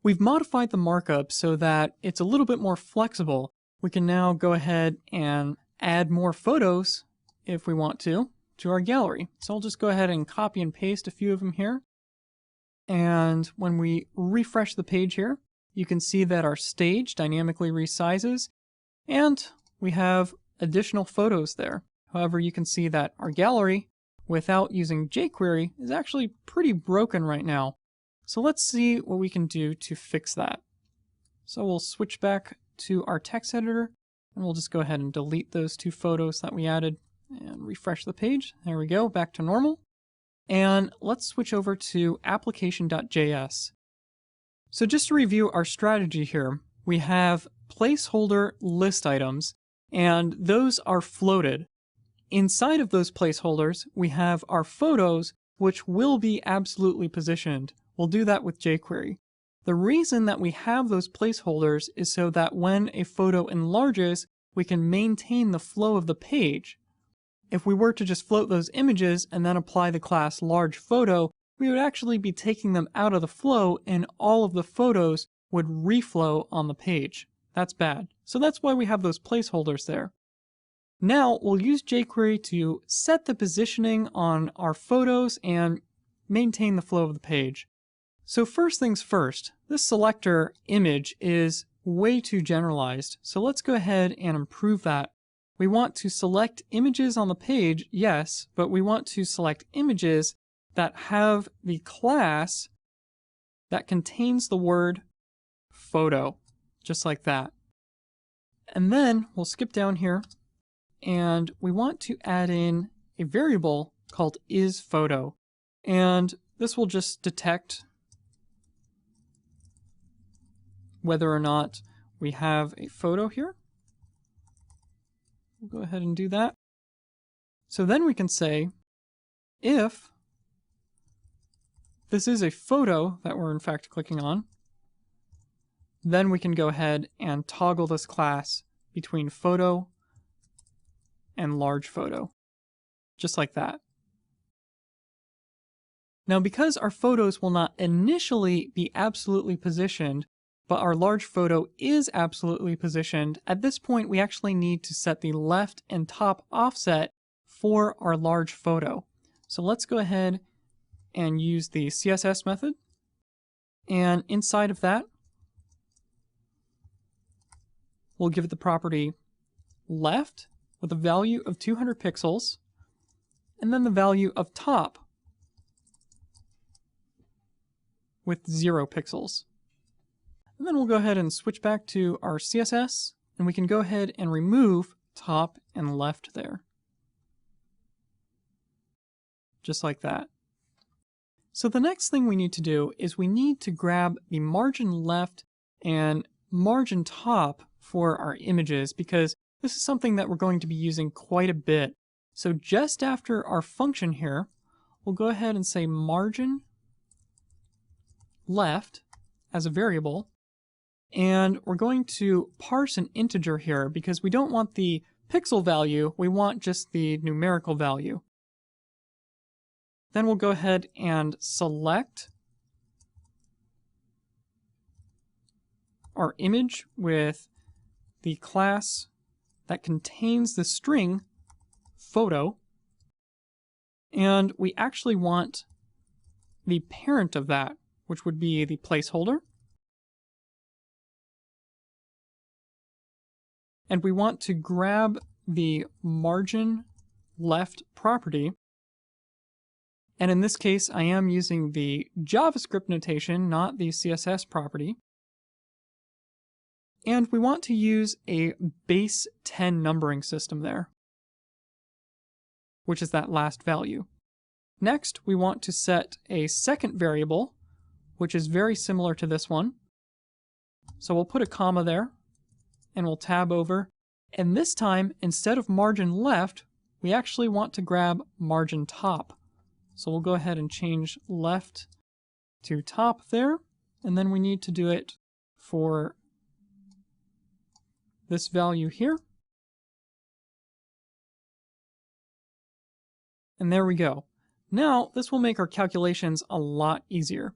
We've modified the markup so that it's a little bit more flexible. We can now go ahead and add more photos if we want to our gallery. So I'll just go ahead and copy and paste a few of them here. And when we refresh the page here, you can see that our stage dynamically resizes and we have additional photos there. However, you can see that our gallery, without using jQuery, is actually pretty broken right now. So let's see what we can do to fix that. So we'll switch back to our text editor and we'll just go ahead and delete those two photos that we added and refresh the page. There we go, back to normal. And let's switch over to application.js. So just to review our strategy here, we have placeholder list items, and those are floated. Inside of those placeholders, we have our photos, which will be absolutely positioned. We'll do that with jQuery. The reason that we have those placeholders is so that when a photo enlarges, we can maintain the flow of the page. If we were to just float those images and then apply the class large photo, we would actually be taking them out of the flow and all of the photos would reflow on the page. That's bad. So that's why we have those placeholders there. Now we'll use jQuery to set the positioning on our photos and maintain the flow of the page. So first things first, this selector image is way too generalized. So let's go ahead and improve that. We want to select images on the page, yes, but we want to select images that have the class that contains the word photo, just like that. And then we'll skip down here and we want to add in a variable called isPhoto. And this will just detect whether or not we have a photo here. We'll go ahead and do that. So then we can say, if this is a photo that we're in fact clicking on, then we can go ahead and toggle this class between photo and large photo, just like that. Now, because our photos will not initially be absolutely positioned, but our large photo is absolutely positioned, at this point we actually need to set the left and top offset for our large photo. So let's go ahead and use the CSS method. And inside of that, we'll give it the property left with a value of 200 pixels, and then the value of top with 0 pixels. And then we'll go ahead and switch back to our CSS, and we can go ahead and remove top and left there. Just like that. So the next thing we need to do is we need to grab the margin left and margin top for our images, because this is something that we're going to be using quite a bit. So just after our function here, we'll go ahead and say margin left as a variable, and we're going to parse an integer here because we don't want the pixel value, we want just the numerical value. Then we'll go ahead and select our image with the class that contains the string photo, and we actually want the parent of that, which would be the placeholder. And we want to grab the margin left property. And in this case, I am using the JavaScript notation, not the CSS property. And we want to use a base 10 numbering system there, which is that last value. Next, we want to set a second variable, which is very similar to this one. So we'll put a comma there, and we'll tab over. And this time, instead of margin left, we actually want to grab margin top. So we'll go ahead and change left to top there, and then we need to do it for this value here. And there we go. Now, this will make our calculations a lot easier.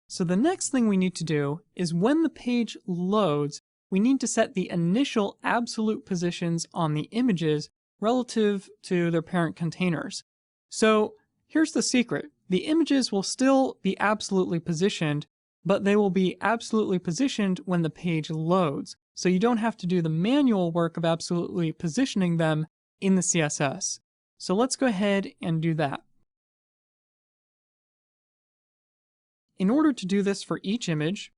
So the next thing we need to do is when the page loads, we need to set the initial absolute positions on the images relative to their parent containers. So here's the secret. The images will still be absolutely positioned, but they will be absolutely positioned when the page loads. So you don't have to do the manual work of absolutely positioning them in the CSS. So let's go ahead and do that. In order to do this for each image,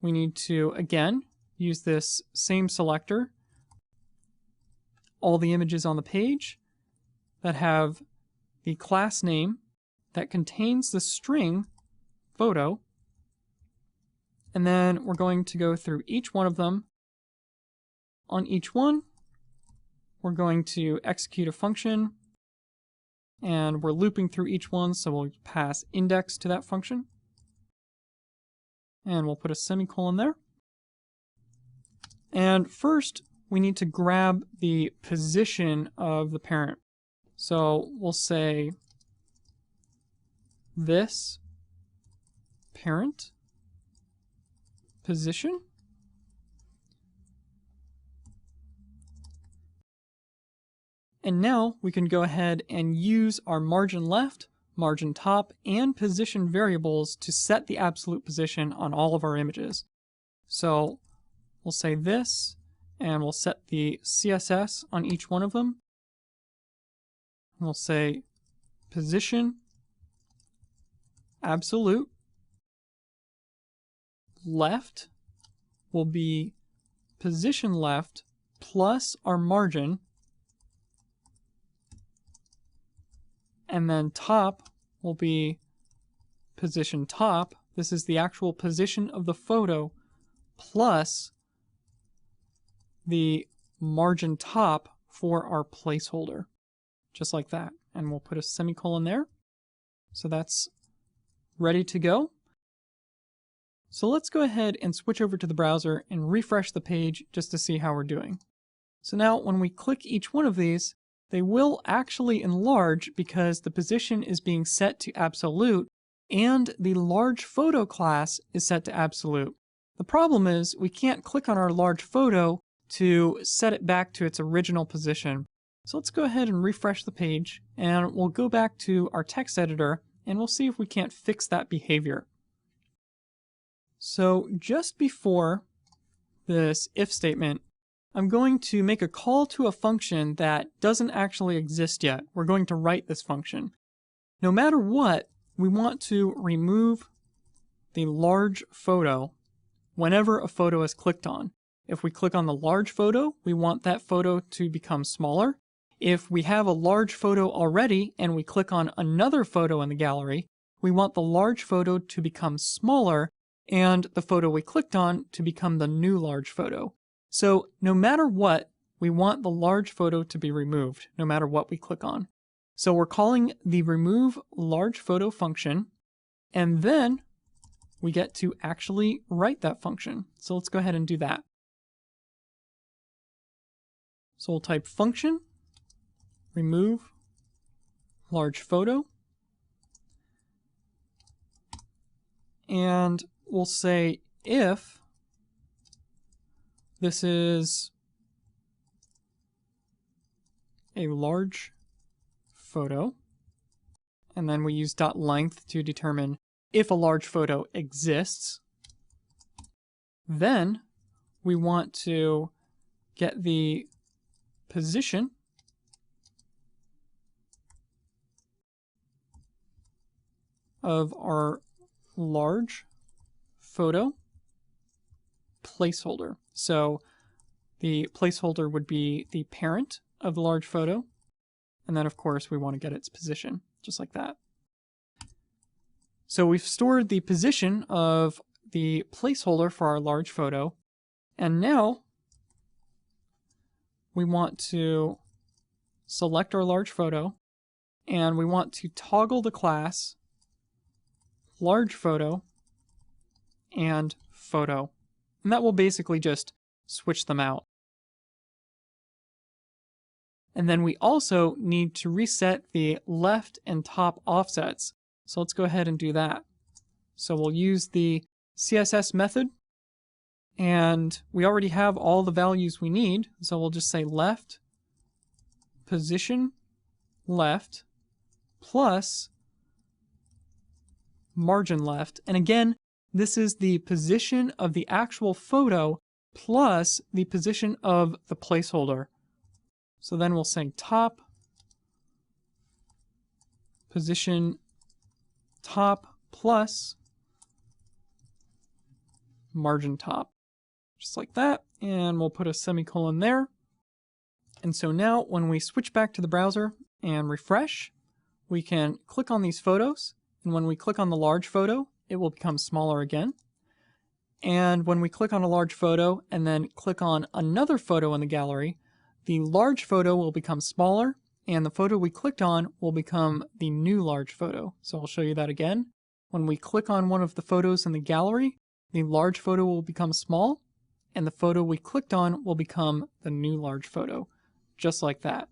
we need to, again, use this same selector, all the images on the page that have the class name that contains the string photo, and then we're going to go through each one of them. On each one, we're going to execute a function, and we're looping through each one, so we'll pass index to that function. And we'll put a semicolon there. And first, we need to grab the position of the parent. So we'll say this parent position. And now we can go ahead and use our margin left, margin top, and position variables to set the absolute position on all of our images. So we'll say this, and we'll set the CSS on each one of them. We'll say position absolute. Left will be position left plus our margin. And then top will be position top. This is the actual position of the photo plus the margin top for our placeholder. Just like that. And we'll put a semicolon there. So that's ready to go. So let's go ahead and switch over to the browser and refresh the page just to see how we're doing. So now when we click each one of these, they will actually enlarge because the position is being set to absolute and the large photo class is set to absolute. The problem is we can't click on our large photo to set it back to its original position. So let's go ahead and refresh the page, and we'll go back to our text editor and we'll see if we can't fix that behavior. So just before this if statement, I'm going to make a call to a function that doesn't actually exist yet. We're going to write this function. No matter what, we want to remove the large photo whenever a photo is clicked on. If we click on the large photo, we want that photo to become smaller. If we have a large photo already and we click on another photo in the gallery, we want the large photo to become smaller and the photo we clicked on to become the new large photo. So no matter what, we want the large photo to be removed, no matter what we click on. So we're calling the remove large photo function, and then we get to actually write that function. So let's go ahead and do that. So we'll type function, remove large photo, and we'll say if this is a large photo, and then we use .length to determine if a large photo exists. Then we want to get the position of our large photo placeholder. So the placeholder would be the parent of the large photo. And then, of course, we want to get its position, just like that. So we've stored the position of the placeholder for our large photo. And now we want to select our large photo, and we want to toggle the class large photo and photo. And that will basically just switch them out. And then we also need to reset the left and top offsets. So let's go ahead and do that. So we'll use the CSS method, and we already have all the values we need. So we'll just say left position left plus margin left. And again, this is the position of the actual photo plus the position of the placeholder. So then we'll say top position top plus margin top, just like that, and we'll put a semicolon there. And so now when we switch back to the browser and refresh, we can click on these photos, and when we click on the large photo, it will become smaller again. And when we click on a large photo and then click on another photo in the gallery, the large photo will become smaller, and the photo we clicked on will become the new large photo. So I'll show you that again. When we click on one of the photos in the gallery, the large photo will become small, and the photo we clicked on will become the new large photo, just like that.